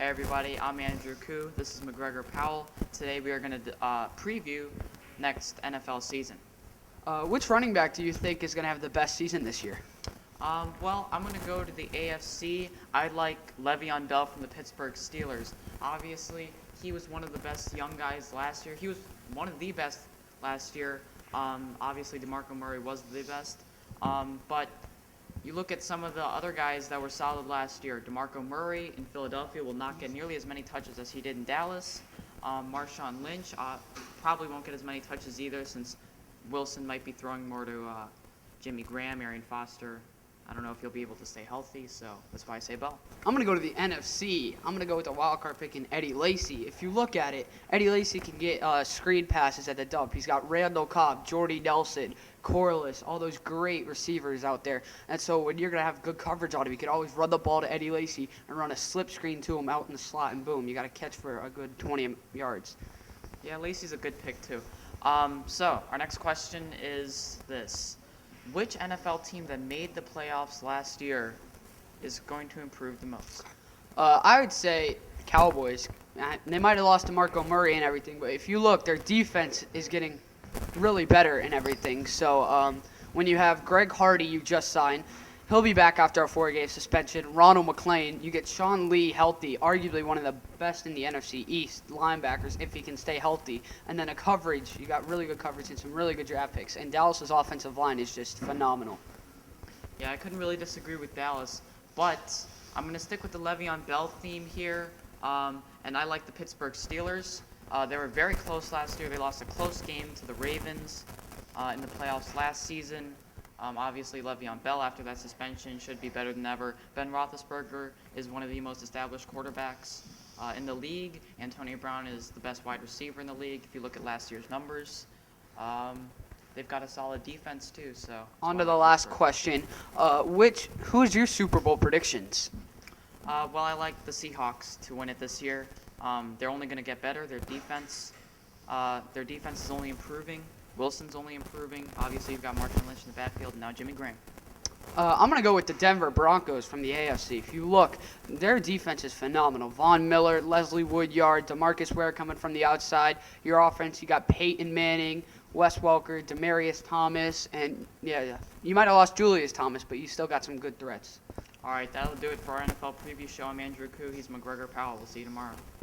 Hey everybody, I'm Andrew Koo. This is McGregor Powell. Today we are going to preview next NFL season. Which running back do you think is going to have the best season this year? Well, I'm going to go to the AFC. I like Le'Veon Bell from the Pittsburgh Steelers. Obviously, he was one of the best young guys last year. He was one of the best last year. Obviously, DeMarco Murray was the best. But you look at some of the other guys that were solid last year. DeMarco Murray in Philadelphia will not get nearly as many touches as he did in Dallas. Marshawn Lynch probably won't get as many touches either, since Wilson might be throwing more to Jimmy Graham, Arian Foster. I don't know if he'll be able to stay healthy, so that's why I say Bell. I'm going to go to the NFC. I'm going to go with the wild card pick in Eddie Lacy. If you look at it, Eddie Lacy can get screen passes at the dump. He's got Randall Cobb, Jordy Nelson, Corliss, all those great receivers out there. And so when you're going to have good coverage on him, you can always run the ball to Eddie Lacy and run a slip screen to him out in the slot, and boom, you got to catch for a good 20 yards. Yeah, Lacy's a good pick too. So our next question is this. Which NFL team that made the playoffs last year is going to improve the most? I would say Cowboys. They might have lost to DeMarco Murray and everything, but if you look, their defense is getting really better and everything. So when you have Greg Hardy, you just signed, he'll be back after a 4-game suspension. Ronald McClain, you get Sean Lee healthy, arguably one of the best in the NFC East linebackers if he can stay healthy. And then a coverage, you got really good coverage and some really good draft picks. And Dallas's offensive line is just phenomenal. Yeah, I couldn't really disagree with Dallas, but I'm going to stick with the Le'Veon Bell theme here, and I like the Pittsburgh Steelers. They were very close last year. They lost a close game to the Ravens in the playoffs last season. Obviously, Le'Veon Bell, after that suspension, should be better than ever. Ben Roethlisberger is one of the most established quarterbacks in the league. Antonio Brown is the best wide receiver in the league. If you look at last year's numbers, they've got a solid defense too. So on to the last question. Who's your Super Bowl predictions? Well, I like the Seahawks to win it this year. They're only going to get better. Their defense is only improving. Wilson's only improving. Obviously, you've got Marshawn Lynch in the backfield, and now Jimmy Graham. I'm going to go with the Denver Broncos from the AFC. If you look, their defense is phenomenal. Von Miller, Leslie Woodyard, DeMarcus Ware coming from the outside. Your offense, you got Peyton Manning, Wes Welker, Demaryius Thomas, and you might have lost Julius Thomas, but you still got some good threats. All right, that'll do it for our NFL preview show. I'm Andrew Koo. He's McGregor Powell. We'll see you tomorrow.